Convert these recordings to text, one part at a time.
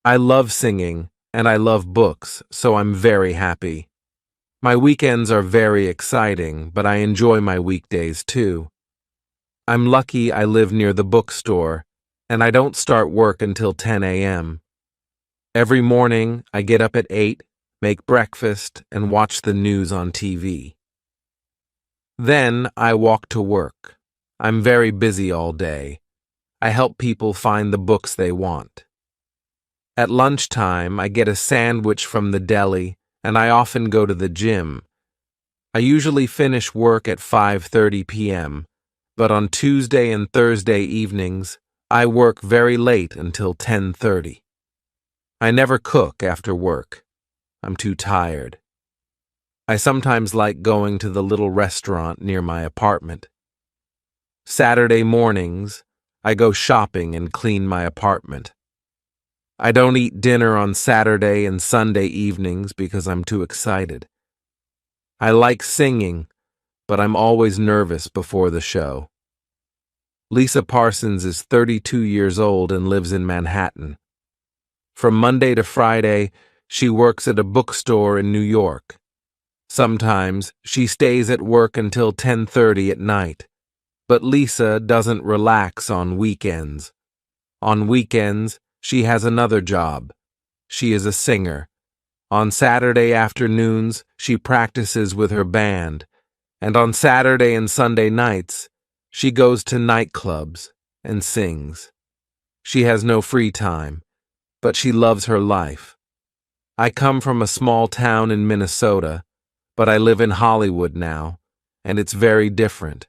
I love singing, and I love books, so I'm very happy. My weekends are very exciting, but I enjoy my weekdays too. I'm lucky I live near the bookstore, and I don't start work until 10 a.m. Every morning, I get up at 8, make breakfast, and watch the news on TV. Then I walk to work. I'm very busy all day. I help people find the books they want. At lunchtime, I get a sandwich from the deli, and I often go to the gym. I usually finish work at 5:30 p.m., but on Tuesday and Thursday evenings, I work very late until 10:30. I never cook after work. I'm too tired. I sometimes like going to the little restaurant near my apartment. Saturday mornings, I go shopping and clean my apartment. I don't eat dinner on Saturday and Sunday evenings because I'm too excited. I like singing, but I'm always nervous before the show. Lisa Parsons is 32 years old and lives in Manhattan. From Monday to Friday, she works at a bookstore in New York. Sometimes she stays at work until 10:30 at night, but Lisa doesn't relax on weekends. On weekends, she has another job. She is a singer. On Saturday afternoons, she practices with her band, and on Saturday and Sunday nights, she goes to nightclubs and sings. She has no free time, but she loves her life. I come from a small town in Minnesota, but I live in Hollywood now, and it's very different.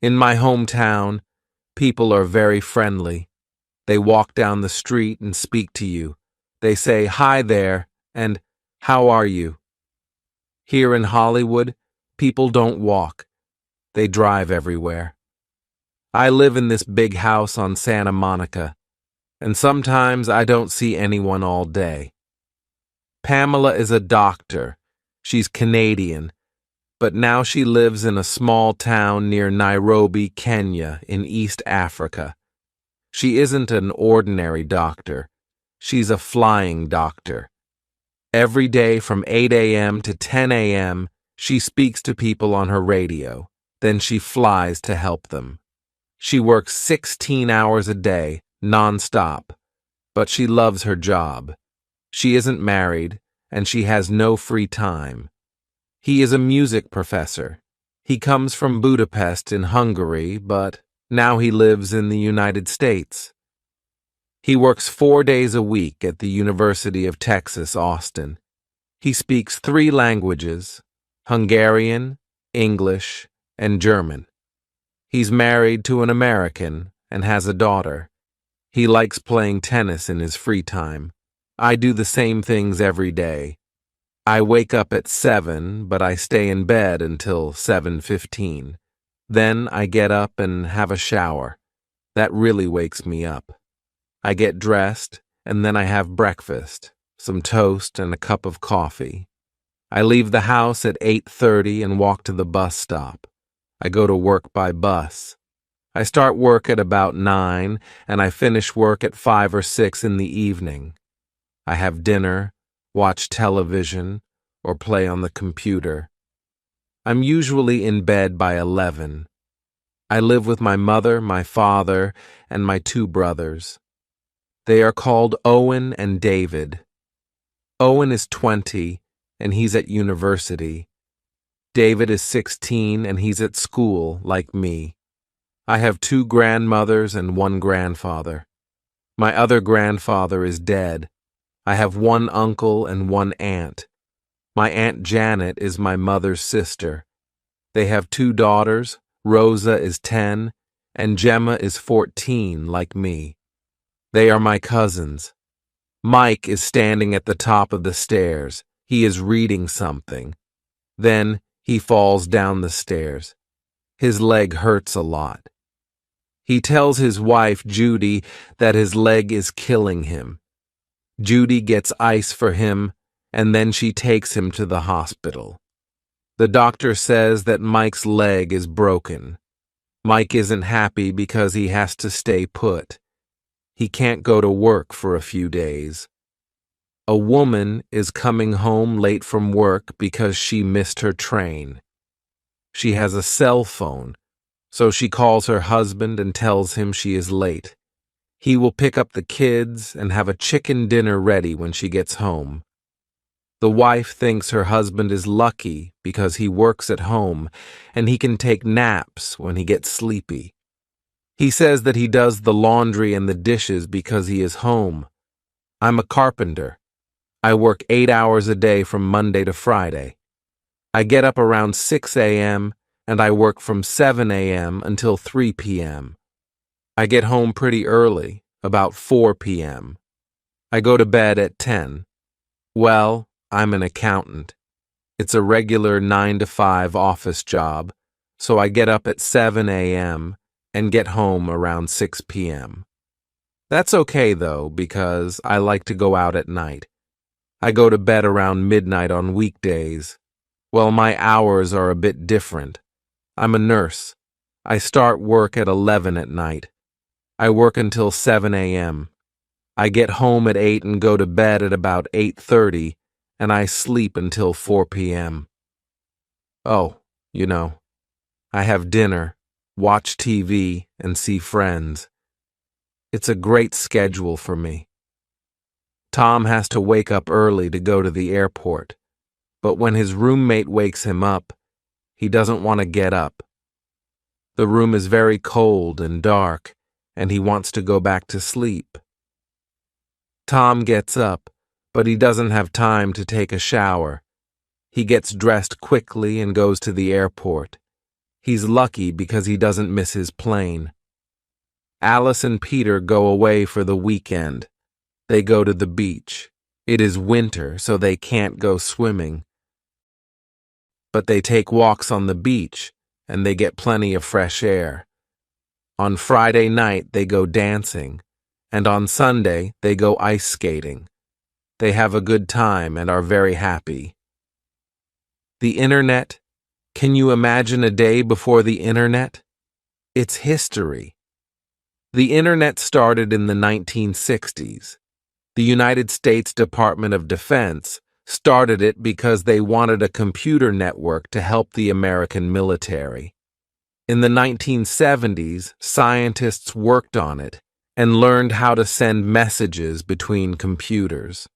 In my hometown, people are very friendly. They walk down the street and speak to you. They say, "Hi there," and "How are you?" Here in Hollywood, people don't walk. They drive everywhere. I live in this big house on Santa Monica, and sometimes I don't see anyone all day. Pamela is a doctor. She's Canadian, but now she lives in a small town near Nairobi, Kenya, in East Africa. She isn't an ordinary doctor. She's a flying doctor. Every day from 8 a.m. to 10 a.m., she speaks to people on her radio. Then she flies to help them. She works 16 hours a day, nonstop, but she loves her job. She isn't married, and she has no free time. He is a music professor. He comes from Budapest in Hungary, but now he lives in the United States. He works 4 days a week at the University of Texas, Austin. He speaks 3 languages: Hungarian, English, and German. He's married to an American and has a daughter. He likes playing tennis in his free time. I do the same things every day. I wake up at 7, but I stay in bed until 7:15. Then I get up and have a shower. That really wakes me up. I get dressed, and then I have breakfast, some toast and a cup of coffee. I leave the house at 8:30 and walk to the bus stop. I go to work by bus. I start work at about 9, and I finish work at 5 or 6 in the evening. I have dinner, watch television, or play on the computer. I'm usually in bed by 11. I live with my mother, my father, and my 2 brothers. They are called Owen and David. Owen is 20, and he's at university. David is 16, and he's at school, like me. I have 2 grandmothers and 1 grandfather. My other grandfather is dead. I have 1 uncle and 1 aunt. My Aunt Janet is my mother's sister. They have 2 daughters. Rosa is 10, and Gemma is 14, like me. They are my cousins. Mike is standing at the top of the stairs. He is reading something. Then he falls down the stairs. His leg hurts a lot. He tells his wife, Judy, that his leg is killing him. Judy gets ice for him, and then she takes him to the hospital. The doctor says that Mike's leg is broken. Mike isn't happy because he has to stay put. He can't go to work for a few days. A woman is coming home late from work because she missed her train. She has a cell phone, so she calls her husband and tells him she is late. He will pick up the kids and have a chicken dinner ready when she gets home. The wife thinks her husband is lucky because he works at home and he can take naps when he gets sleepy. He says that he does the laundry and the dishes because he is home. I'm a carpenter. I work 8 hours a day from Monday to Friday. I get up around 6 a.m. and I work from 7 a.m. until 3 p.m. I get home pretty early, about 4 p.m. I go to bed at 10. Well, I'm an accountant. It's a regular 9 to 5 office job, so I get up at 7 a.m. and get home around 6 p.m. That's okay, though, because I like to go out at night. I go to bed around midnight on weekdays. Well, my hours are a bit different. I'm a nurse. I start work at 11 at night. I work until 7 a.m. I get home at 8 and go to bed at about 8:30, and I sleep until 4 p.m. Oh, I have dinner, watch TV, and see friends. It's a great schedule for me. Tom has to wake up early to go to the airport, but when his roommate wakes him up, he doesn't want to get up. The room is very cold and dark, and he wants to go back to sleep. Tom gets up, but he doesn't have time to take a shower. He gets dressed quickly and goes to the airport. He's lucky because he doesn't miss his plane. Alice and Peter go away for the weekend. They go to the beach. It is winter, so they can't go swimming. But they take walks on the beach, and they get plenty of fresh air. On Friday night, they go dancing, and on Sunday, they go ice skating. They have a good time and are very happy. The Internet. Can you imagine a day before the Internet? It's history. The Internet started in the 1960s. The United States Department of Defense started it because they wanted a computer network to help the American military. In the 1970s, scientists worked on it and learned how to send messages between computers.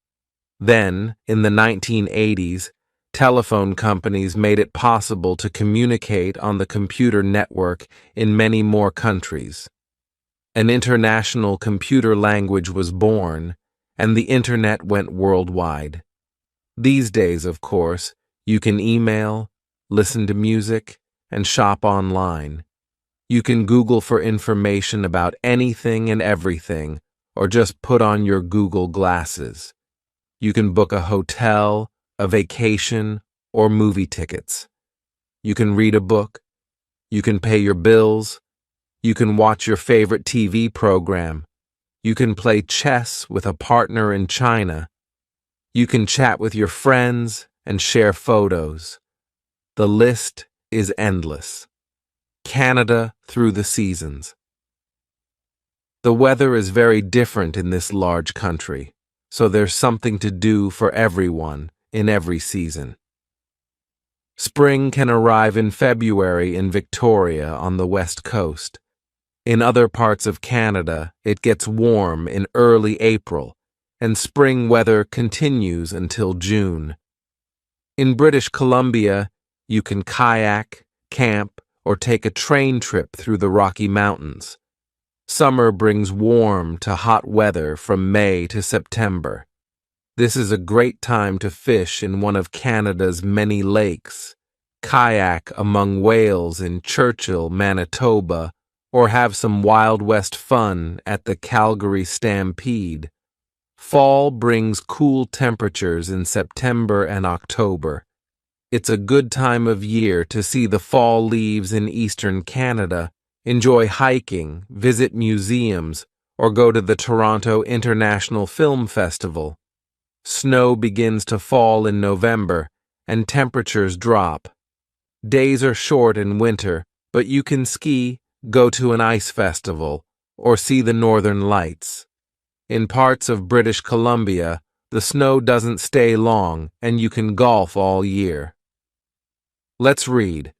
Then, in the 1980s, telephone companies made it possible to communicate on the computer network in many more countries. An international computer language was born, and the Internet went worldwide. These days, of course, you can email, listen to music, and shop online. You can Google for information about anything and everything, or just put on your Google glasses. You can book a hotel, a vacation, or movie tickets. You can read a book. You can pay your bills. You can watch your favorite TV program. You can play chess with a partner in China. You can chat with your friends and share photos. The list is endless. Canada through the seasons. The weather is very different in this large country, so there's something to do for everyone in every season. Spring can arrive in February in Victoria on the west coast. In other parts of Canada, it gets warm in early April, and spring weather continues until June. In British Columbia, you can kayak, camp, or take a train trip through the Rocky Mountains. Summer brings warm to hot weather from May to September. This is a great time to fish in one of Canada's many lakes, kayak among whales in Churchill, Manitoba, or have some Wild West fun at the Calgary Stampede. Fall brings cool temperatures in September and October. It's a good time of year to see the fall leaves in eastern Canada, enjoy hiking, visit museums, or go to the Toronto International Film Festival. Snow begins to fall in November, and temperatures drop. Days are short in winter, but you can ski, go to an ice festival, or see the northern lights. In parts of British Columbia, the snow doesn't stay long and you can golf all year. Let's read.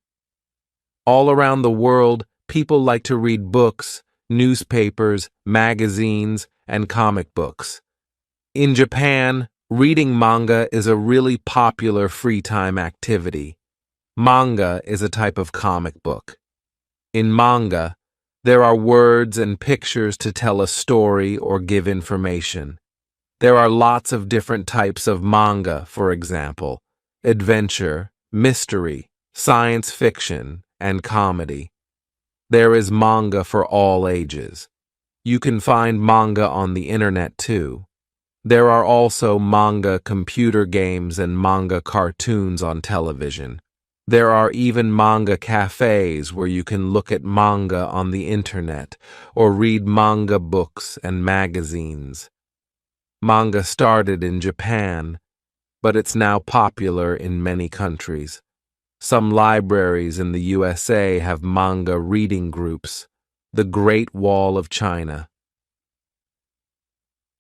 All around the world, people like to read books, newspapers, magazines, and comic books. In Japan, reading manga is a really popular free time activity. Manga is a type of comic book. In manga, there are words and pictures to tell a story or give information. There are lots of different types of manga, for example, adventure, mystery, science fiction, and comedy. There is manga for all ages. You can find manga on the internet too. There are also manga computer games and manga cartoons on television. There are even manga cafes where you can look at manga on the internet or read manga books and magazines. Manga started in Japan, but it's now popular in many countries. Some libraries in the USA have manga reading groups. The Great Wall of China.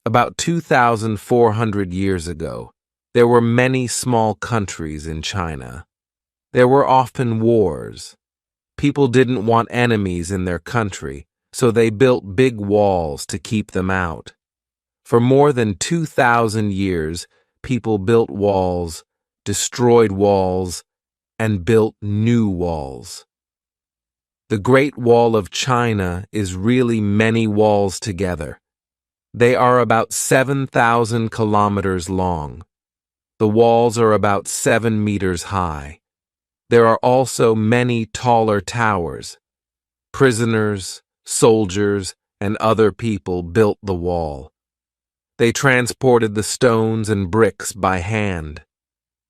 About 2,400 years ago, there were many small countries in China. There were often wars. People didn't want enemies in their country, so they built big walls to keep them out. For more than 2,000 years, people built walls, destroyed walls, and built new walls. The Great Wall of China is really many walls together. They are about 7,000 kilometers long. The walls are about 7 meters high. There are also many taller towers. Prisoners, soldiers, and other people built the wall. They transported the stones and bricks by hand.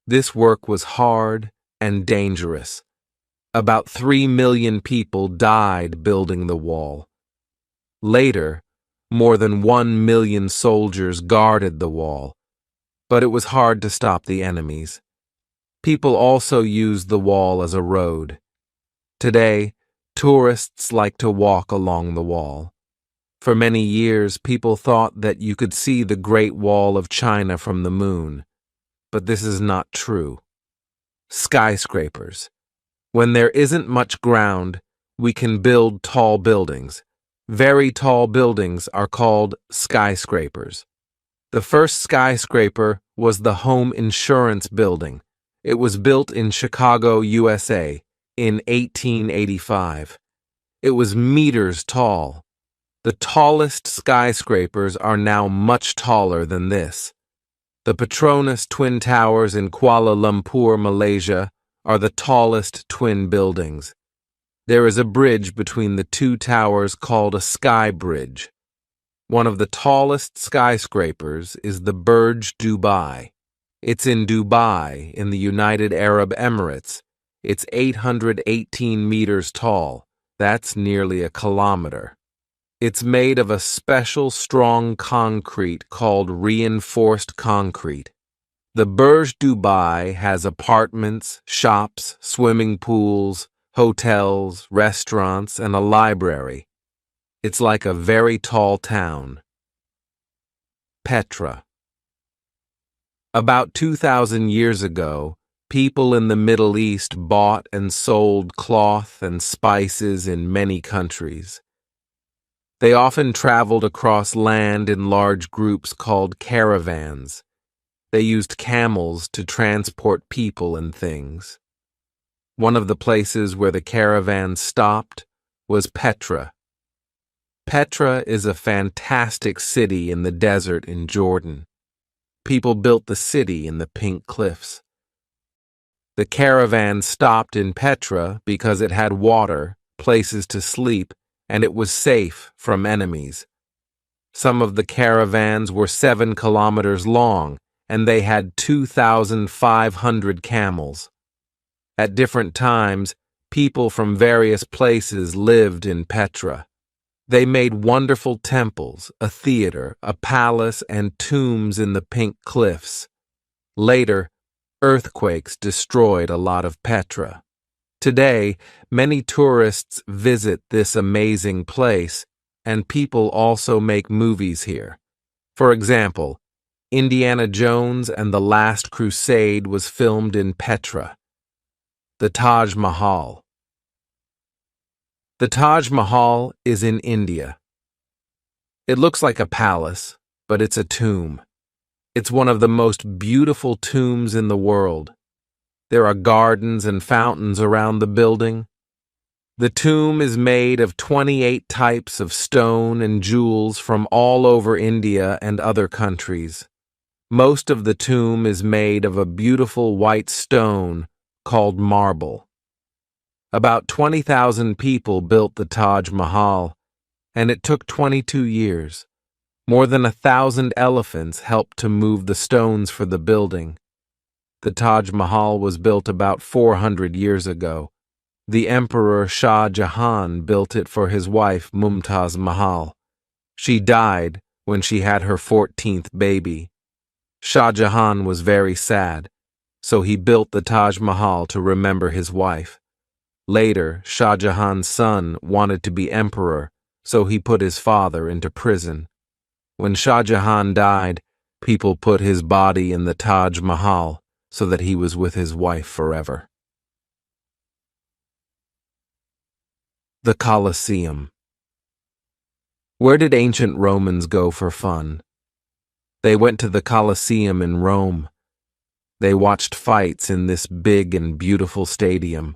This work was hard and dangerous. About 3 million people died building the wall. Later, more than 1 million soldiers guarded the wall, but it was hard to stop the enemies. People also used the wall as a road. Today, tourists like to walk along the wall. For many years, people thought that you could see the Great Wall of China from the moon, but this is not true. Skyscrapers. When there isn't much ground, we can build tall buildings. Very tall buildings are called skyscrapers. The first skyscraper was the Home Insurance Building. It was built in Chicago, USA, in 1885. It was meters tall. The tallest skyscrapers are now much taller than this. The Petronas Twin Towers in Kuala Lumpur, Malaysia, are the tallest twin buildings. There is a bridge between the two towers called a sky bridge. One of the tallest skyscrapers is the Burj Dubai. It's in Dubai, in the United Arab Emirates. It's 818 meters tall. That's nearly a kilometer. It's made of a special strong concrete called reinforced concrete. The Burj Dubai has apartments, shops, swimming pools, hotels, restaurants, and a library. It's like a very tall town. Petra. About 2,000 years ago, people in the Middle East bought and sold cloth and spices in many countries. They often traveled across land in large groups called caravans. They used camels to transport people and things. One of the places where the caravan stopped was Petra. Petra is a fantastic city in the desert in Jordan. People built the city in the pink cliffs. The caravan stopped in Petra because it had water, places to sleep, and it was safe from enemies. Some of the caravans were 7 kilometers long, and they had 2,500 camels. At different times, people from various places lived in Petra. They made wonderful temples, a theater, a palace, and tombs in the pink cliffs. Later, earthquakes destroyed a lot of Petra. Today, many tourists visit this amazing place, and people also make movies here. For example, Indiana Jones and the Last Crusade was filmed in Petra. The Taj Mahal. The Taj Mahal is in India. It looks like a palace, but it's a tomb. It's one of the most beautiful tombs in the world. There are gardens and fountains around the building. The tomb is made of 28 types of stone and jewels from all over India and other countries. Most of the tomb is made of a beautiful white stone called marble. About 20,000 people built the Taj Mahal, and it took 22 years. More than 1,000 elephants helped to move the stones for the building. The Taj Mahal was built about 400 years ago. The Emperor Shah Jahan built it for his wife Mumtaz Mahal. She died when she had her 14th baby. Shah Jahan was very sad, so he built the Taj Mahal to remember his wife. Later, Shah Jahan's son wanted to be emperor, so he put his father into prison. When Shah Jahan died, people put his body in the Taj Mahal so that he was with his wife forever. The Colosseum. Where did ancient Romans go for fun? They went to the Colosseum in Rome. They watched fights in this big and beautiful stadium.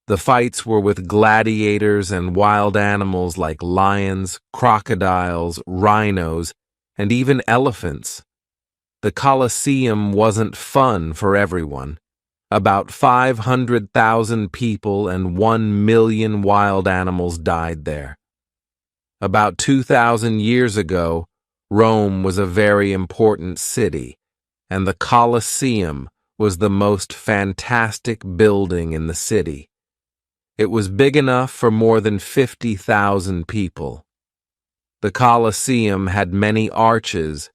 The fights were with gladiators and wild animals like lions, crocodiles, rhinos, and even elephants. The Colosseum wasn't fun for everyone. About 500,000 people and 1 million wild animals died there. About 2,000 years ago, Rome was a very important city, and the Colosseum was the most fantastic building in the city. It was big enough for more than 50,000 people. The Colosseum had many arches.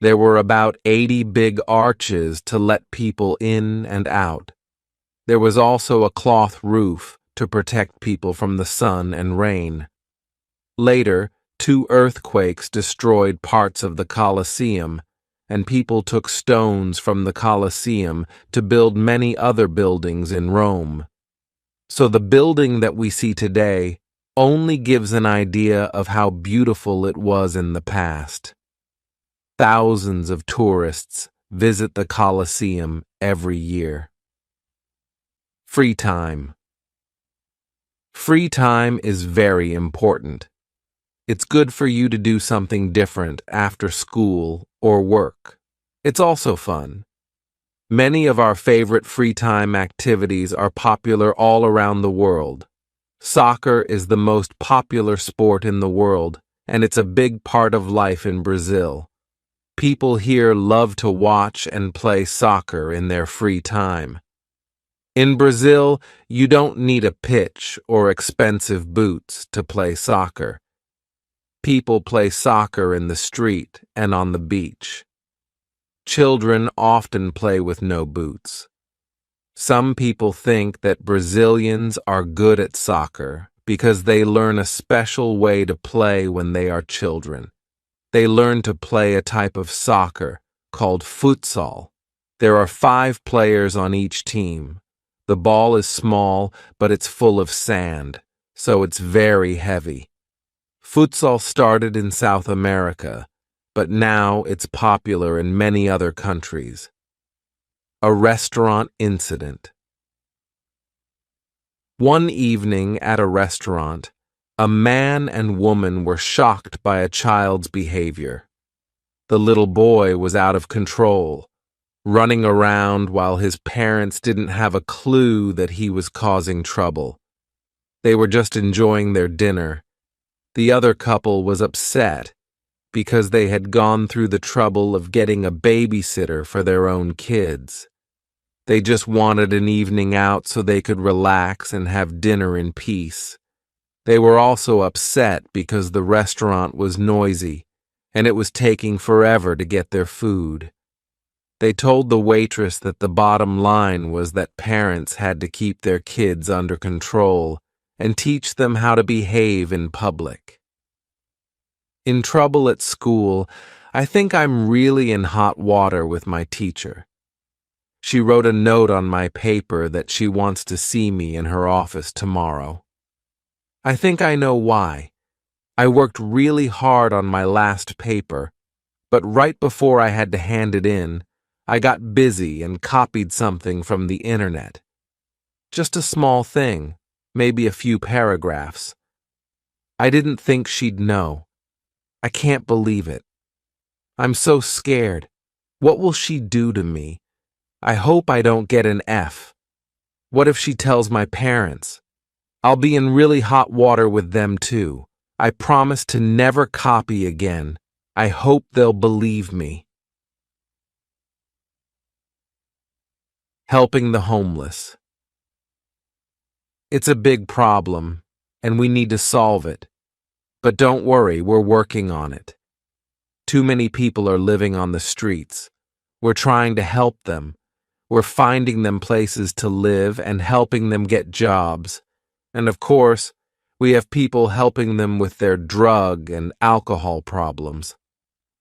There were about 80 big arches to let people in and out. There was also a cloth roof to protect people from the sun and rain. Later, 2 earthquakes destroyed parts of the Colosseum, and people took stones from the Colosseum to build many other buildings in Rome. So the building that we see today only gives an idea of how beautiful it was in the past. Thousands of tourists visit the Colosseum every year. Free time. Free time is very important. It's good for you to do something different after school or work. It's also fun. Many of our favorite free time activities are popular all around the world. Soccer is the most popular sport in the world, and it's a big part of life in Brazil. People here love to watch and play soccer in their free time. In Brazil, you don't need a pitch or expensive boots to play soccer. People play soccer in the street and on the beach. Children often play with no boots. Some people think that Brazilians are good at soccer because they learn a special way to play when they are children. They learn to play a type of soccer called futsal. There are 5 players on each team. The ball is small, but it's full of sand, so it's very heavy. Futsal started in South America, but now it's popular in many other countries. A restaurant incident. One evening at a restaurant, a man and woman were shocked by a child's behavior. The little boy was out of control, running around while his parents didn't have a clue that he was causing trouble. They were just enjoying their dinner. The other couple was upset because they had gone through the trouble of getting a babysitter for their own kids. They just wanted an evening out so they could relax and have dinner in peace. They were also upset because the restaurant was noisy and it was taking forever to get their food. They told the waitress that the bottom line was that parents had to keep their kids under control and teach them how to behave in public. In trouble at school, I think I'm really in hot water with my teacher. She wrote a note on my paper that she wants to see me in her office tomorrow. I think I know why. I worked really hard on my last paper, but right before I had to hand it in, I got busy and copied something from the internet. Just a small thing, maybe a few paragraphs. I didn't think she'd know. I can't believe it. I'm so scared. What will she do to me? I hope I don't get an F. What if she tells my parents? I'll be in really hot water with them too. I promise to never copy again. I hope they'll believe me. Helping the homeless. It's a big problem, and we need to solve it. But don't worry, we're working on it. Too many people are living on the streets. We're trying to help them. We're finding them places to live and helping them get jobs. And of course, we have people helping them with their drug and alcohol problems.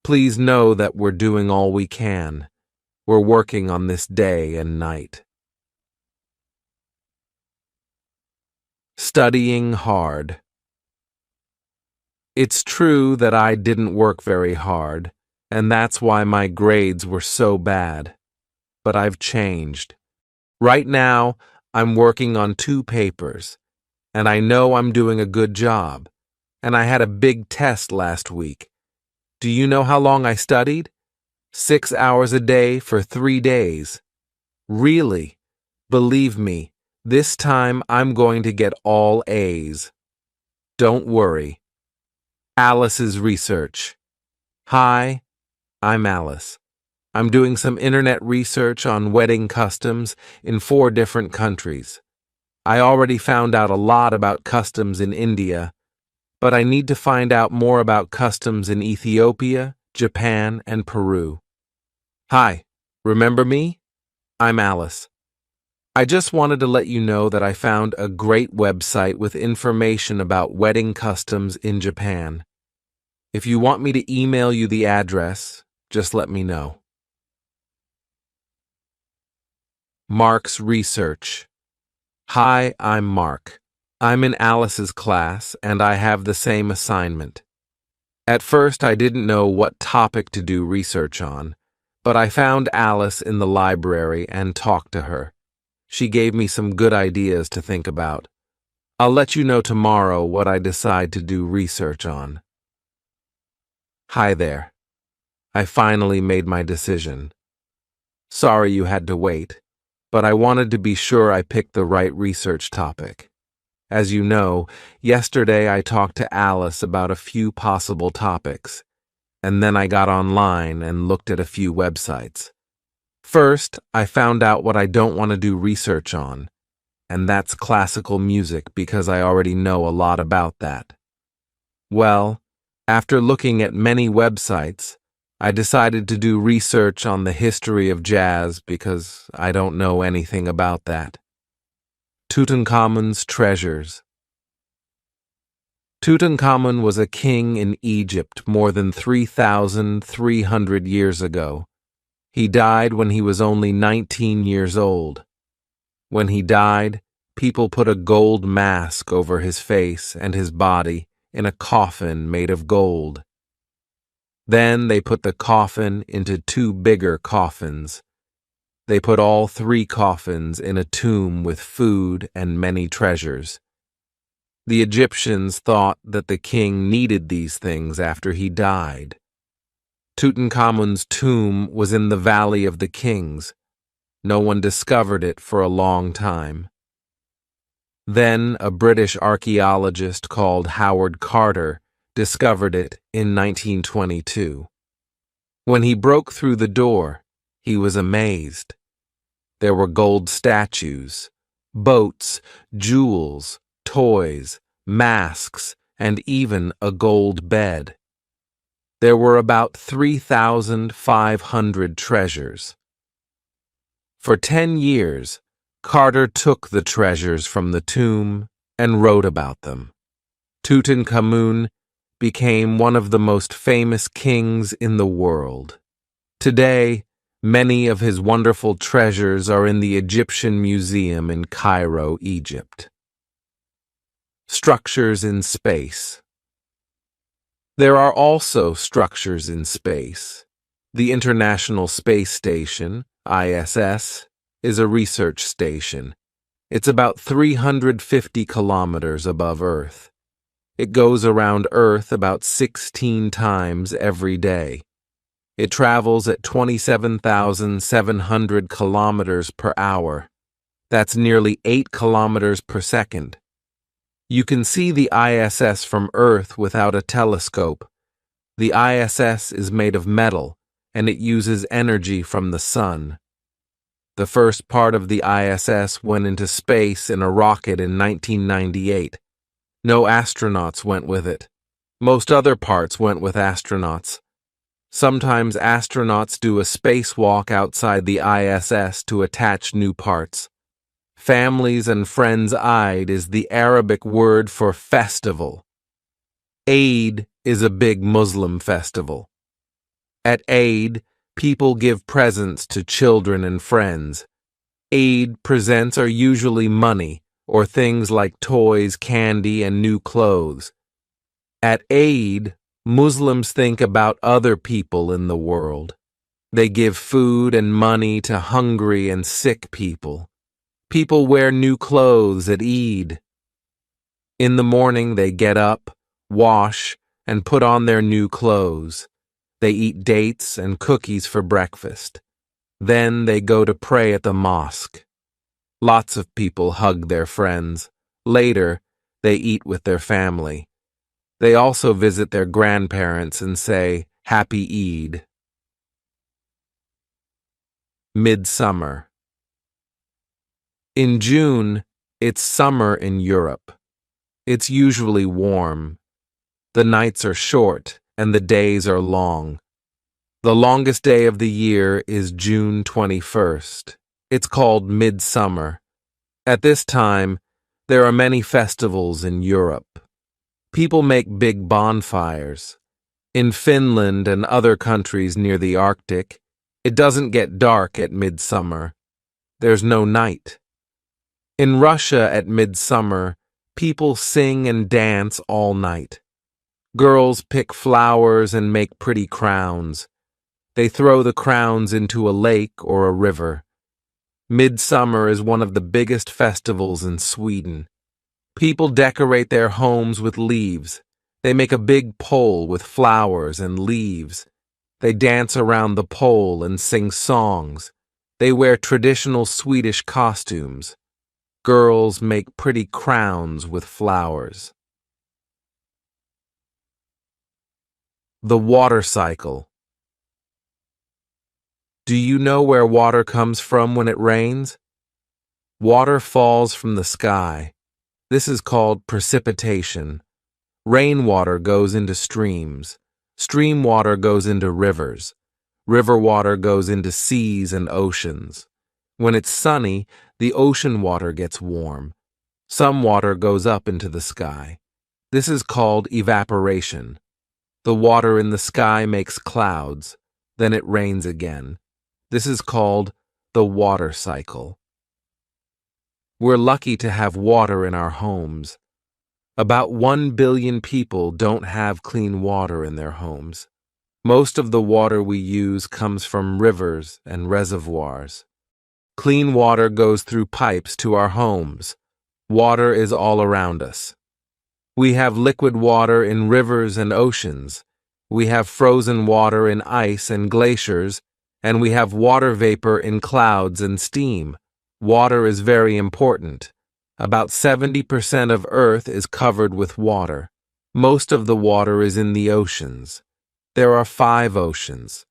Please know that we're doing all we can. We're working on this day and night. Studying hard. It's true that I didn't work very hard, and that's why my grades were so bad. But I've changed. Right now, I'm working on 2 papers, and I know I'm doing a good job. And I had a big test last week. Do you know how long I studied? 6 hours a day for 3 days. Really? Believe me, this time I'm going to get all A's. Don't worry. Alice's research. Hi, I'm Alice. I'm doing some internet research on wedding customs in 4 different countries. I already found out a lot about customs in India, but I need to find out more about customs in Ethiopia, Japan, and Peru. Hi, remember me? I'm Alice. I just wanted to let you know that I found a great website with information about wedding customs in Japan. If you want me to email you the address, just let me know. Mark's research. Hi, I'm Mark. I'm in Alice's class, and I have the same assignment. At first, I didn't know what topic to do research on, but I found Alice in the library and talked to her. She gave me some good ideas to think about. I'll let you know tomorrow what I decide to do research on. Hi there. I finally made my decision. Sorry you had to wait, but I wanted to be sure I picked the right research topic. As you know, yesterday I talked to Alice about a few possible topics, and then I got online and looked at a few websites. First, I found out what I don't want to do research on, and that's classical music because I already know a lot about that. Well, after looking at many websites, I decided to do research on the history of jazz because I don't know anything about that. Tutankhamun's treasures. Tutankhamun was a king in Egypt more than 3,300 years ago. He died when he was only 19 years old. When he died, people put a gold mask over his face and his body in a coffin made of gold. Then they put the coffin into 2 bigger coffins. They put all 3 coffins in a tomb with food and many treasures. The Egyptians thought that the king needed these things after he died. Tutankhamun's tomb was in the Valley of the Kings. No one discovered it for a long time. Then a British archaeologist called Howard Carter discovered it in 1922. When he broke through the door, he was amazed. There were gold statues, boats, jewels, toys, masks, and even a gold bed. There were about 3,500 treasures. For 10 years, Carter took the treasures from the tomb and wrote about them. Tutankhamun became one of the most famous kings in the world. Today, many of his wonderful treasures are in the Egyptian Museum in Cairo, Egypt. Structures in space. There are also structures in space. The International Space Station, ISS, is a research station. It's about 350 kilometers above Earth. It goes around Earth about 16 times every day. It travels at 27,700 kilometers per hour. That's nearly 8 kilometers per second. You can see the ISS from Earth without a telescope. The ISS is made of metal, and it uses energy from the sun. The first part of the ISS went into space in a rocket in 1998. No astronauts went with it. Most other parts went with astronauts. Sometimes astronauts do a spacewalk outside the ISS to attach new parts. Families and Friends Eid is the Arabic word for festival. Eid is a big Muslim festival. At Eid, people give presents to children and friends. Eid presents are usually money or things like toys, candy, and new clothes. At Eid, Muslims think about other people in the world. They give food and money to hungry and sick people. People wear new clothes at Eid. In the morning, they get up, wash, and put on their new clothes. They eat dates and cookies for breakfast. Then they go to pray at the mosque. Lots of people hug their friends. Later, they eat with their family. They also visit their grandparents and say, Happy Eid. Midsummer. In June, it's summer in Europe. It's usually warm. The nights are short and the days are long. The longest day of the year is June 21st. It's called Midsummer. At this time, there are many festivals in Europe. People make big bonfires. In Finland and other countries near the Arctic, it doesn't get dark at midsummer. There's no night. In Russia at midsummer, people sing and dance all night. Girls pick flowers and make pretty crowns. They throw the crowns into a lake or a river. Midsummer is one of the biggest festivals in Sweden. People decorate their homes with leaves. They make a big pole with flowers and leaves. They dance around the pole and sing songs. They wear traditional Swedish costumes. Girls make pretty crowns with flowers. The water cycle. Do you know where water comes from when it rains? Water falls from the sky. This is called precipitation. Rainwater goes into streams. Stream water goes into rivers. River water goes into seas and oceans. When it's sunny, the ocean water gets warm. Some water goes up into the sky. This is called evaporation. The water in the sky makes clouds. Then it rains again. This is called the water cycle. We're lucky to have water in our homes. About 1 billion people don't have clean water in their homes. Most of the water we use comes from rivers and reservoirs. Clean water goes through pipes to our homes. Water is all around us. We have liquid water in rivers and oceans. We have frozen water in ice and glaciers, and we have water vapor in clouds and steam. Water is very important. About 70% of Earth is covered with water. Most of the water is in the oceans. There are 5 oceans: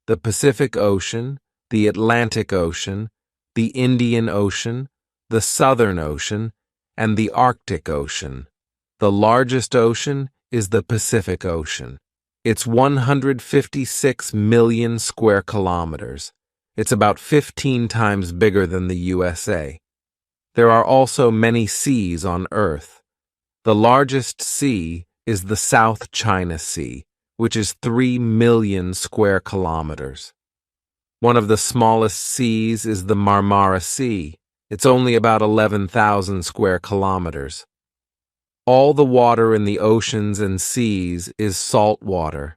the Pacific Ocean, the Atlantic Ocean, the Indian Ocean, the Southern Ocean, and the Arctic Ocean. The largest ocean is the Pacific Ocean. It's 156 million square kilometers. It's about 15 times bigger than the USA. There are also many seas on Earth. The largest sea is the South China Sea, which is 3 million square kilometers. One of the smallest seas is the Marmara Sea. It's only about 11,000 square kilometers. All the water in the oceans and seas is salt water.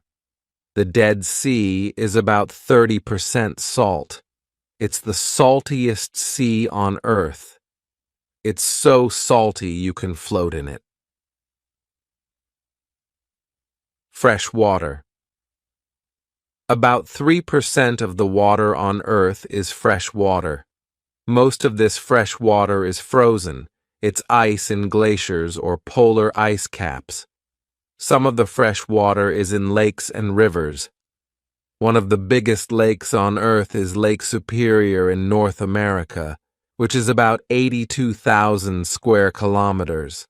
The Dead Sea is about 30% salt. It's the saltiest sea on Earth. It's so salty you can float in it. Fresh water. About 3% of the water on Earth is fresh water. Most of this fresh water is frozen. It's ice in glaciers or polar ice caps. Some of the fresh water is in lakes and rivers. One of the biggest lakes on Earth is Lake Superior in North America, which is about 82,000 square kilometers.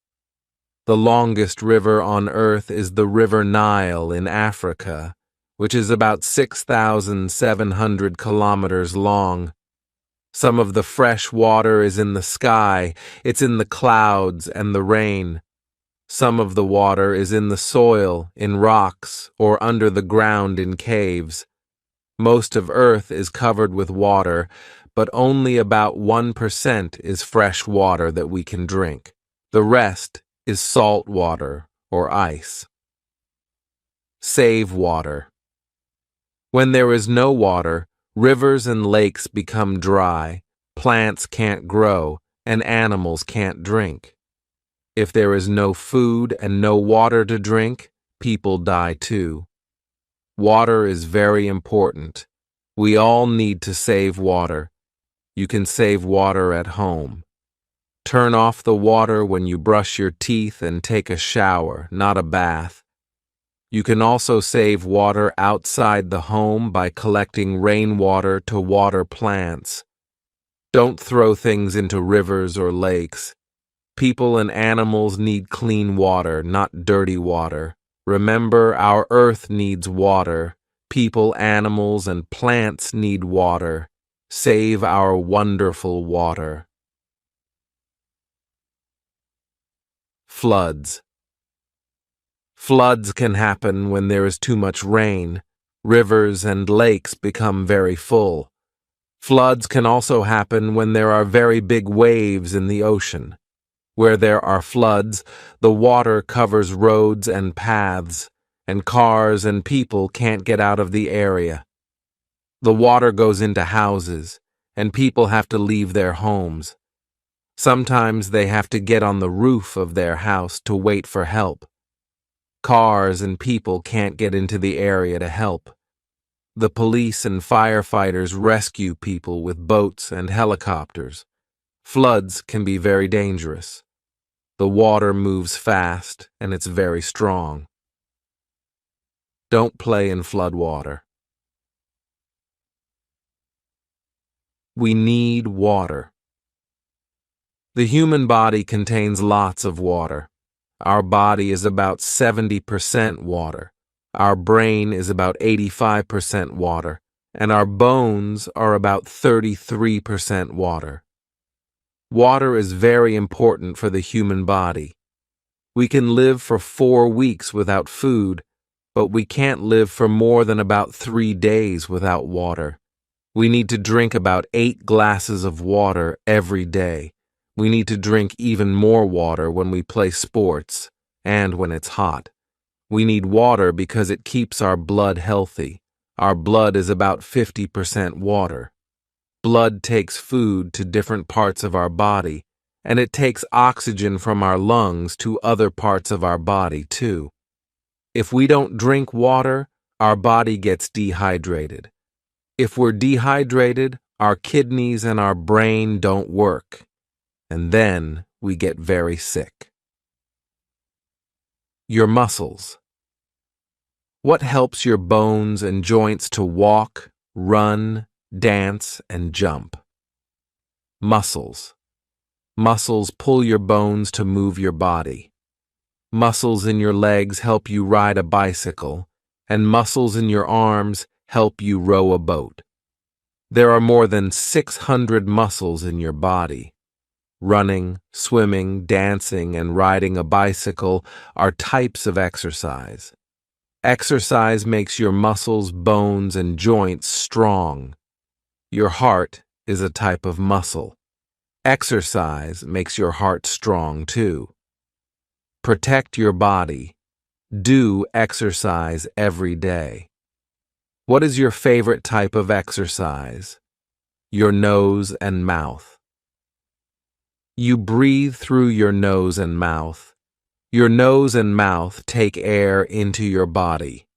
The longest river on Earth is the River Nile in Africa, which is about 6,700 kilometers long. Some of the fresh water is in the sky. It's in the clouds and the rain. Some of the water is in the soil, in rocks, or under the ground in caves. Most of Earth is covered with water, but only about 1% is fresh water that we can drink. The rest is salt water or ice. Save water. When there is no water, rivers and lakes become dry, plants can't grow, and animals can't drink. If there is no food and no water to drink, people die too. Water is very important. We all need to save water. You can save water at home. Turn off the water when you brush your teeth and take a shower, not a bath. You can also save water outside the home by collecting rainwater to water plants. Don't throw things into rivers or lakes. People and animals need clean water, not dirty water. Remember, our Earth needs water. People, animals, and plants need water. Save our wonderful water. Floods. Floods can happen when there is too much rain. Rivers and lakes become very full. Floods can also happen when there are very big waves in the ocean. Where there are floods, the water covers roads and paths, and cars and people can't get out of the area. The water goes into houses, and people have to leave their homes. Sometimes they have to get on the roof of their house to wait for help. Cars and people can't get into the area to help. The police and firefighters rescue people with boats and helicopters. Floods can be very dangerous. The water moves fast and it's very strong. Don't play in flood water. We need water. The human body contains lots of water. Our body is about 70% water. Our brain is about 85% water, and our bones are about 33% water. Water is very important for the human body. We can live for 4 weeks without food, but we can't live for more than about 3 days without water. We need to drink about 8 glasses of water every day. We need to drink even more water when we play sports and when it's hot. We need water because it keeps our blood healthy. Our blood is about 50% water. Blood takes food to different parts of our body, and it takes oxygen from our lungs to other parts of our body too. If we don't drink water, our body gets dehydrated. If we're dehydrated, our kidneys and our brain don't work, and then we get very sick. Your muscles. What helps your bones and joints to walk, run, dance, and jump? Muscles. Muscles pull your bones to move your body. Muscles in your legs help you ride a bicycle, and muscles in your arms help you row a boat. There are more than 600 muscles in your body. Running, swimming, dancing, and riding a bicycle are types of exercise. Exercise makes your muscles, bones, and joints strong. Your heart is a type of muscle. Exercise makes your heart strong too. Protect your body. Do exercise every day. What is your favorite type of exercise? Your nose and mouth. You breathe through your nose and mouth. Your nose and mouth take air into your body.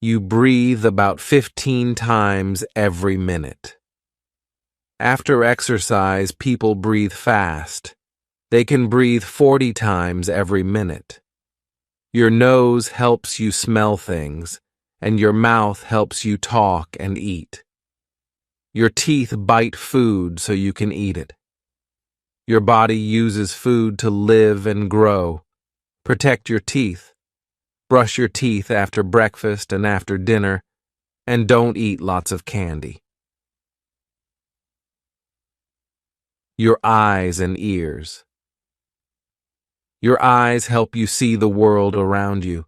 You breathe about 15 times every minute. After exercise, people breathe fast. They can breathe 40 times every minute. Your nose helps you smell things, and your mouth helps you talk and eat. Your teeth bite food so you can eat it. Your body uses food to live and grow. Protect your teeth. Brush your teeth after breakfast and after dinner, and don't eat lots of candy. Your eyes and ears. Your eyes help you see the world around you.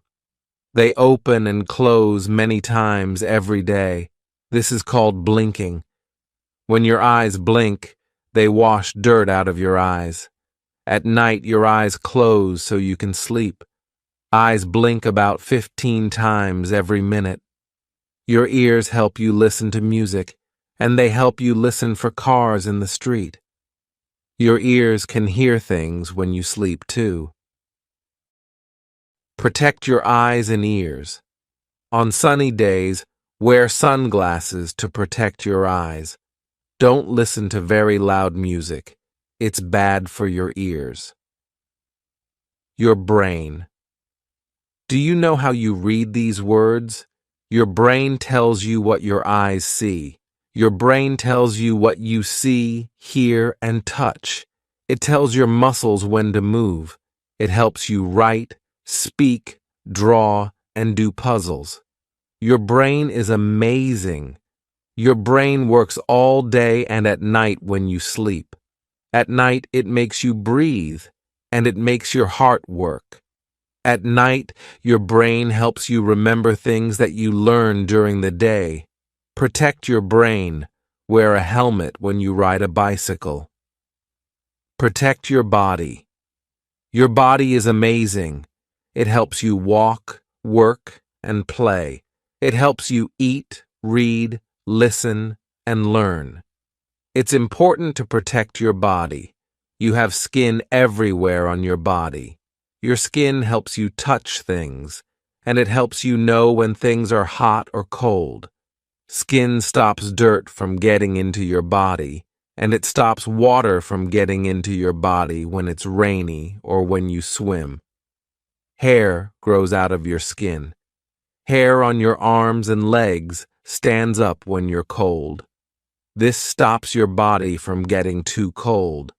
They open and close many times every day. This is called blinking. When your eyes blink, they wash dirt out of your eyes. At night, your eyes close so you can sleep. Eyes blink about 15 times every minute. Your ears help you listen to music, and they help you listen for cars in the street. Your ears can hear things when you sleep too. Protect your eyes and ears. On sunny days, wear sunglasses to protect your eyes. Don't listen to very loud music. It's bad for your ears. Your brain. Do you know how you read these words? Your brain tells you what your eyes see. Your brain tells you what you see, hear, and touch. It tells your muscles when to move. It helps you write, speak, draw, and do puzzles. Your brain is amazing. Your brain works all day and at night when you sleep. At night, it makes you breathe, and it makes your heart work. At night, your brain helps you remember things that you learn during the day. Protect your brain. Wear a helmet when you ride a bicycle. Protect your body. Your body is amazing. It helps you walk, work, and play. It helps you eat, read, listen, and learn. It's important to protect your body. You have skin everywhere on your body. Your skin helps you touch things, and it helps you know when things are hot or cold. Skin stops dirt from getting into your body, and it stops water from getting into your body when it's rainy or when you swim. Hair grows out of your skin. Hair on your arms and legs stands up when you're cold. This stops your body from getting too cold.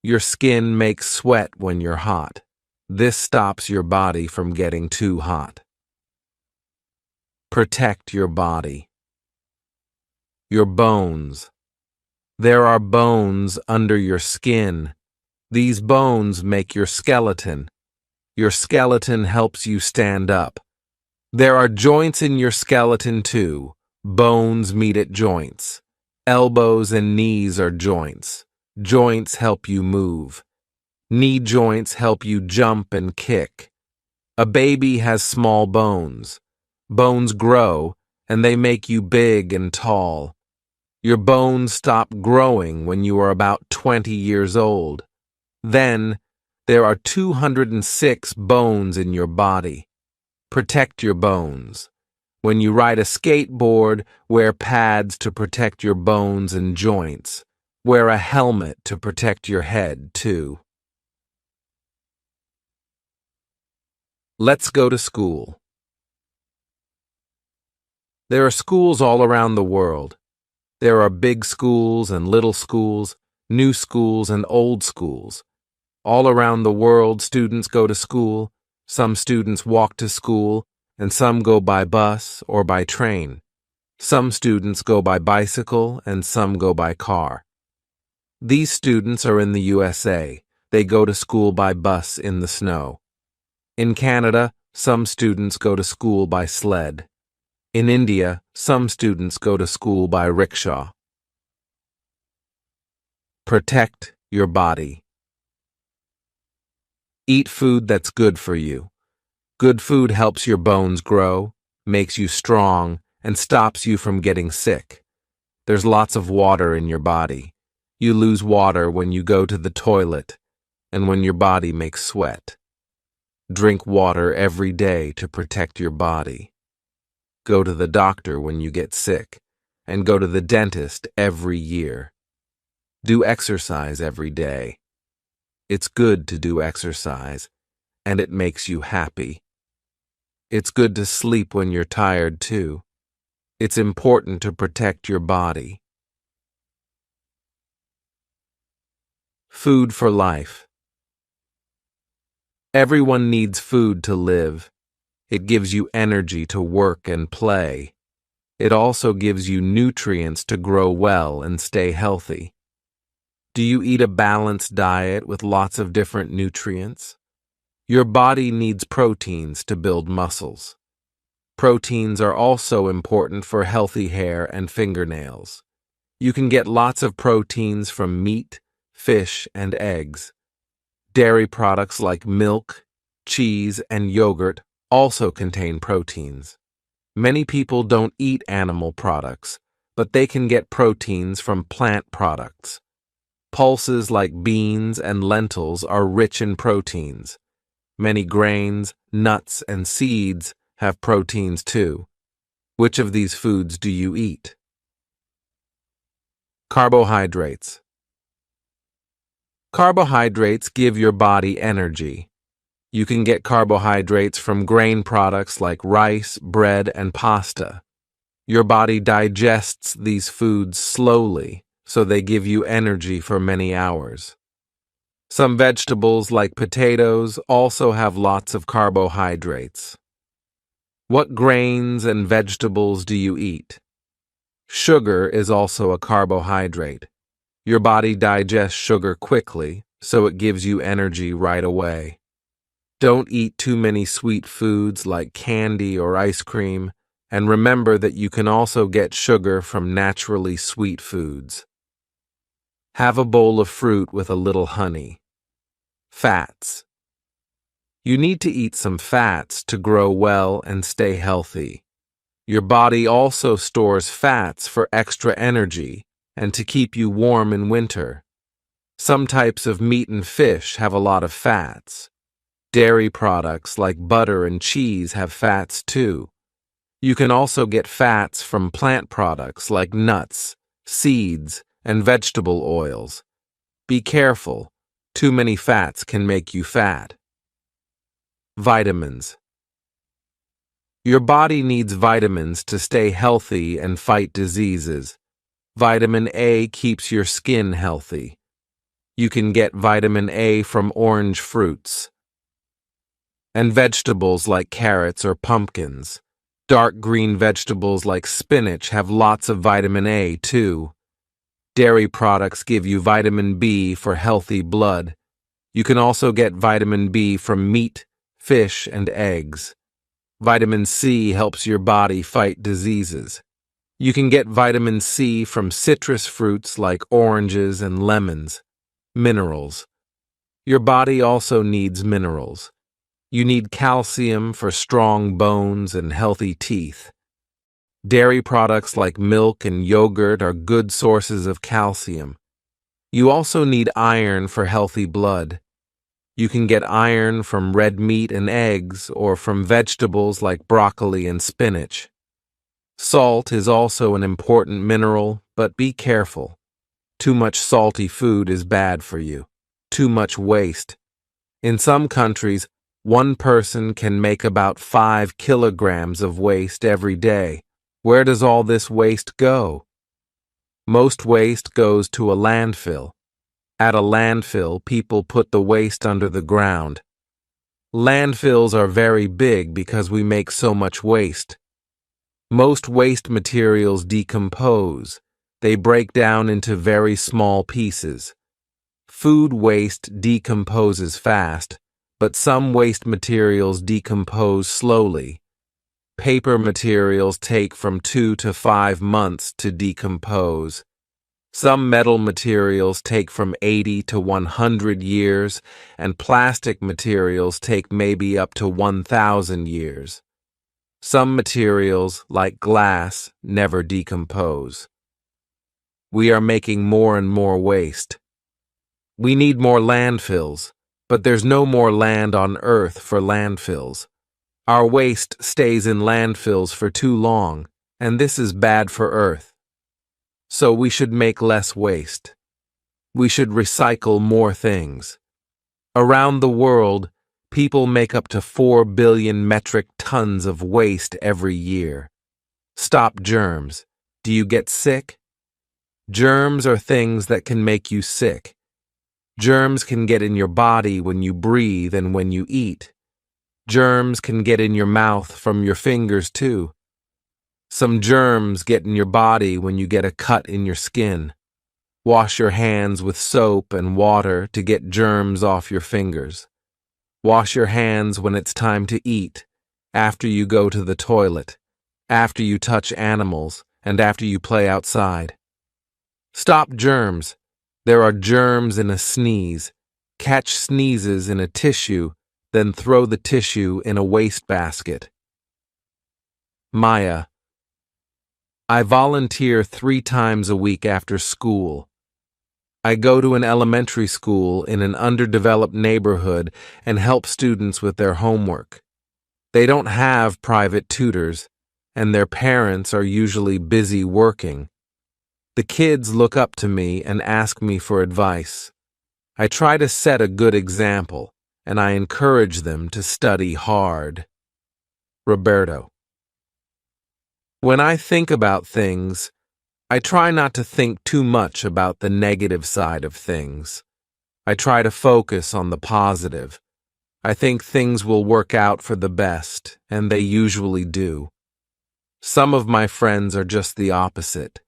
Your skin makes sweat when you're hot. This stops your body from getting too hot. Protect your body. Your bones. There are bones under your skin. These bones make your skeleton. Your skeleton helps you stand up. There are joints in your skeleton too. Bones meet at joints. Elbows and knees are joints. Joints help you move. Knee joints help you jump and kick. A baby has small bones. Bones grow, and they make you big and tall. Your bones stop growing when you are about 20 years old. Then, there are 206 bones in your body. Protect your bones. When you ride a skateboard, wear pads to protect your bones and joints. Wear a helmet to protect your head, too. Let's go to school. There are schools all around the world. There are big schools and little schools, new schools and old schools. All around the world, students go to school. Some students walk to school, and some go by bus or by train. Some students go by bicycle, and some go by car. These students are in the USA. They go to school by bus in the snow. In Canada, some students go to school by sled. In India, some students go to school by rickshaw. Protect your body. Eat food that's good for you. Good food helps your bones grow, makes you strong, and stops you from getting sick. There's lots of water in your body. You lose water when you go to the toilet and when your body makes sweat. Drink water every day to protect your body. Go to the doctor when you get sick, and go to the dentist every year. Do exercise every day. It's good to do exercise, and it makes you happy. It's good to sleep when you're tired, too. It's important to protect your body. Food for life. Everyone needs food to live. It gives you energy to work and play. It also gives you nutrients to grow well and stay healthy. Do you eat a balanced diet with lots of different nutrients? Your body needs proteins to build muscles. Proteins are also important for healthy hair and fingernails. You can get lots of proteins from meat, fish, and eggs. Dairy products like milk, cheese, and yogurt also contain proteins. Many people don't eat animal products, but they can get proteins from plant products. Pulses like beans and lentils are rich in proteins. Many grains, nuts, and seeds have proteins too. Which of these foods do you eat? Carbohydrates. Carbohydrates give your body energy. You can get carbohydrates from grain products like rice, bread, and pasta. Your body digests these foods slowly, so they give you energy for many hours. Some vegetables like potatoes also have lots of carbohydrates. What grains and vegetables do you eat? Sugar is also a carbohydrate. Your body digests sugar quickly, so it gives you energy right away. Don't eat too many sweet foods like candy or ice cream, and remember that you can also get sugar from naturally sweet foods. Have a bowl of fruit with a little honey. Fats. You need to eat some fats to grow well and stay healthy. Your body also stores fats for extra energy and to keep you warm in winter. Some types of meat and fish have a lot of fats. Dairy products like butter and cheese have fats too. You can also get fats from plant products like nuts, seeds, and vegetable oils. Be careful. Too many fats can make you fat. Vitamins. Your body needs vitamins to stay healthy and fight diseases. Vitamin A keeps your skin healthy. You can get vitamin A from orange fruits and vegetables like carrots or pumpkins. Dark green vegetables like spinach have lots of vitamin A too. Dairy products give you vitamin B for healthy blood. You can also get vitamin B from meat, fish, and eggs. Vitamin C helps your body fight diseases. You can get vitamin C from citrus fruits like oranges and lemons. Minerals. Your body also needs minerals. You need calcium for strong bones and healthy teeth. Dairy products like milk and yogurt are good sources of calcium. You also need iron for healthy blood. You can get iron from red meat and eggs or from vegetables like broccoli and spinach. Salt is also an important mineral, but be careful. Too much salty food is bad for you. Too much waste. In some countries, one person can make about 5 kilograms of waste every day. Where does all this waste go? Most waste goes to a landfill. At a landfill, people put the waste under the ground. Landfills are very big because we make so much waste. Most waste materials decompose. They break down into very small pieces. Food waste decomposes fast, but some waste materials decompose slowly. Paper materials take from 2 to 5 months to decompose. Some metal materials take from 80 to 100 years, and plastic materials take maybe up to 1,000 years. Some materials, like glass, never decompose. We are making more and more waste. We need more landfills, but there's no more land on Earth for landfills. Our waste stays in landfills for too long, and this is bad for Earth. So we should make less waste. We should recycle more things. Around the world, people make up to 4 billion metric tons of waste every year. Stop germs. Do you get sick? Germs are things that can make you sick. Germs can get in your body when you breathe and when you eat. Germs can get in your mouth from your fingers too. Some germs get in your body when you get a cut in your skin. Wash your hands with soap and water to get germs off your fingers. Wash your hands when it's time to eat, after you go to the toilet, after you touch animals, and after you play outside. Stop germs. There are germs in a sneeze. Catch sneezes in a tissue, then throw the tissue in a wastebasket. Maya. I volunteer 3 times a week after school. I go to an elementary school in an underdeveloped neighborhood and help students with their homework. They don't have private tutors, and their parents are usually busy working. The kids look up to me and ask me for advice. I try to set a good example, and I encourage them to study hard. Roberto. When I think about things, I try not to think too much about the negative side of things. I try to focus on the positive. I think things will work out for the best, and they usually do. Some of my friends are just the opposite,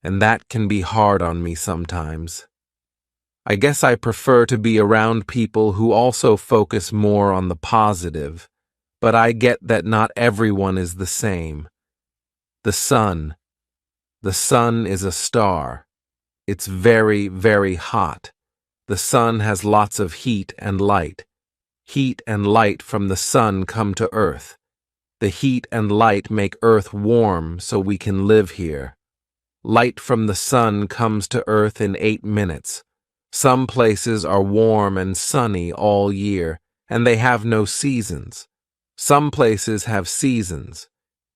and that can be hard on me sometimes. I guess I prefer to be around people who also focus more on the positive, but I get that not everyone is the same. The sun. The sun is a star. It's very, very hot. The sun has lots of heat and light. Heat and light from the sun come to Earth. The heat and light make Earth warm so we can live here. Light from the sun comes to Earth in 8 minutes. Some places are warm and sunny all year, and they have no seasons. Some places have seasons.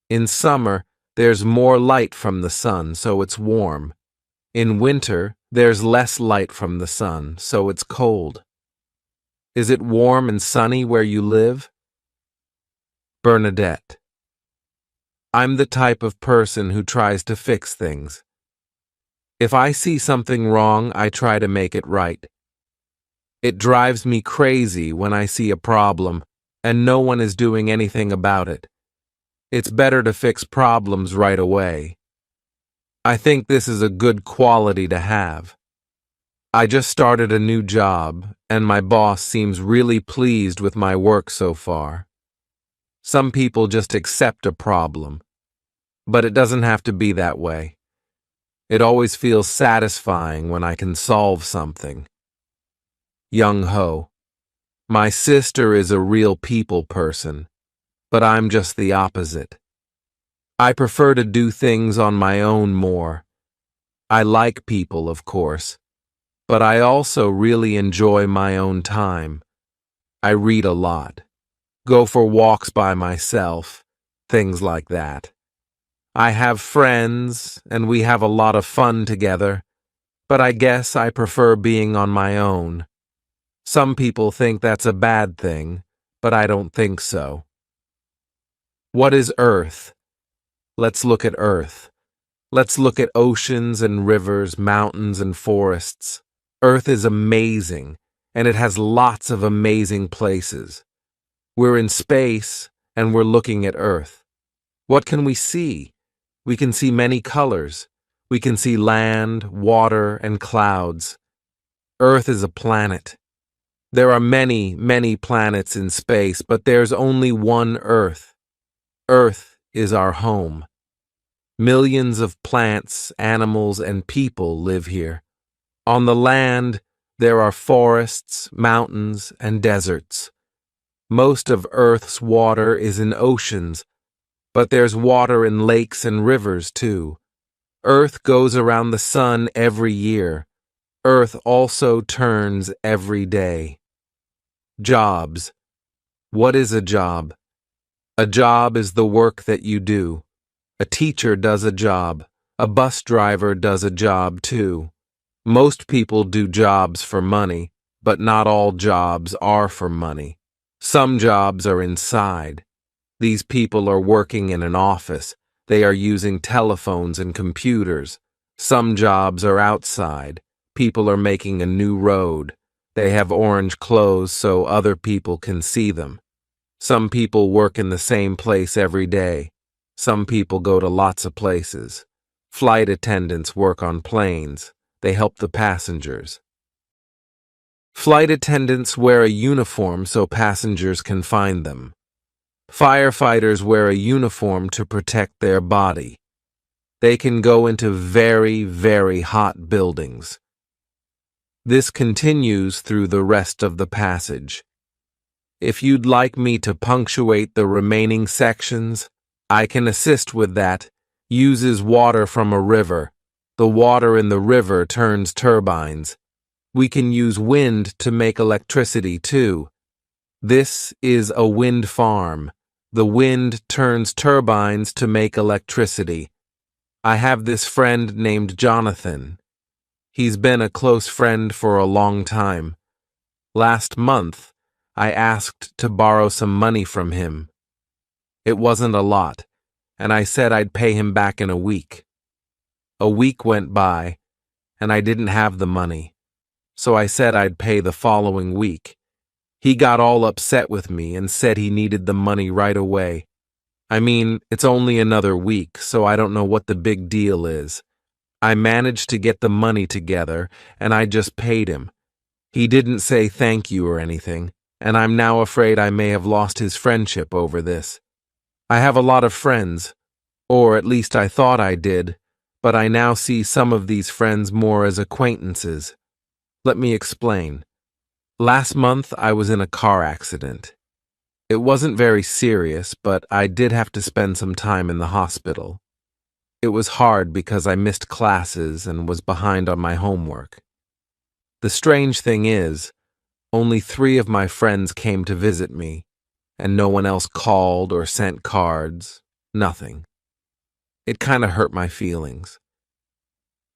In summer, there's more light from the sun, so it's warm. In winter, there's less light from the sun, so it's cold. Is it warm and sunny where you live? Bernadette. I'm the type of person who tries to fix things. If I see something wrong, I try to make it right. It drives me crazy when I see a problem, and no one is doing anything about it. It's better to fix problems right away. I think this is a good quality to have. I just started a new job, and my boss seems really pleased with my work so far. Some people just accept a problem, but it doesn't have to be that way. It always feels satisfying when I can solve something. Young Ho. My sister is a real people person, but I'm just the opposite. I prefer to do things on my own more. I like people, of course, but I also really enjoy my own time. I read a lot, go for walks by myself, things like that. I have friends, and we have a lot of fun together, but I guess I prefer being on my own. Some people think that's a bad thing, but I don't think so. What is Earth? Let's look at Earth. Let's look at oceans and rivers, mountains and forests. Earth is amazing, and it has lots of amazing places. We're in space, and we're looking at Earth. What can we see? We can see many colors. We can see land, water, and clouds. Earth is a planet. There are many, many planets in space, but there's only one Earth. Earth is our home. Millions of plants, animals, and people live here. On the land, there are forests, mountains, and deserts. Most of Earth's water is in oceans, but there's water in lakes and rivers too. Earth goes around the sun every year. Earth also turns every day. Jobs. What is a job? A job is the work that you do. A teacher does a job. A bus driver does a job too. Most people do jobs for money, but not all jobs are for money. Some jobs are inside. These people are working in an office. They are using telephones and computers. Some jobs are outside. People are making a new road. They have orange clothes so other people can see them. Some people work in the same place every day. Some people go to lots of places. Flight attendants work on planes. They help the passengers. Flight attendants wear a uniform so passengers can find them. Firefighters wear a uniform to protect their body. They can go into very, very hot buildings. This continues through the rest of the passage. If you'd like me to punctuate the remaining sections, I can assist with that. Uses water from a river. The water in the river turns turbines. We can use wind to make electricity too. This is a wind farm. The wind turns turbines to make electricity. I have this friend named Jonathan. He's been a close friend for a long time. Last month, I asked to borrow some money from him. It wasn't a lot, and I said I'd pay him back in a week. A week went by, and I didn't have the money, so I said I'd pay the following week. He got all upset with me and said he needed the money right away. I mean, it's only another week, so I don't know what the big deal is. I managed to get the money together, and I just paid him. He didn't say thank you or anything, and I'm now afraid I may have lost his friendship over this. I have a lot of friends, or at least I thought I did, but I now see some of these friends more as acquaintances. Let me explain. Last month, I was in a car accident. It wasn't very serious, but I did have to spend some time in the hospital. It was hard because I missed classes and was behind on my homework. The strange thing is, only 3 of my friends came to visit me, and no one else called or sent cards, nothing. It kind of hurt my feelings.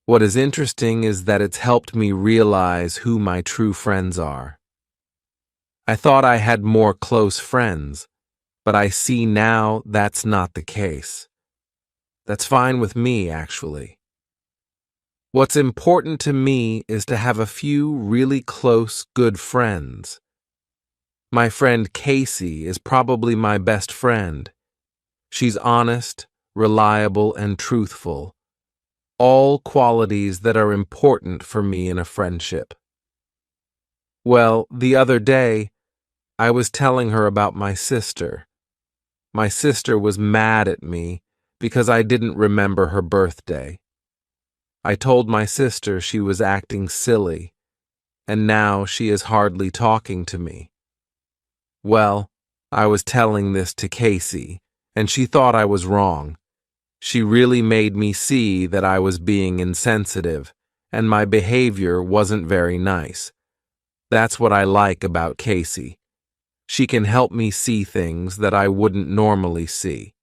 What is interesting is that it's helped me realize who my true friends are. I thought I had more close friends, but I see now that's not the case. That's fine with me, actually. What's important to me is to have a few really close, good friends. My friend Casey is probably my best friend. She's honest, reliable, and truthful. All qualities that are important for me in a friendship. Well, the other day, I was telling her about my sister. My sister was mad at me because I didn't remember her birthday. I told my sister she was acting silly, and now she is hardly talking to me. Well, I was telling this to Casey, and she thought I was wrong. She really made me see that I was being insensitive, and my behavior wasn't very nice. That's what I like about Casey. She can help me see things that I wouldn't normally see.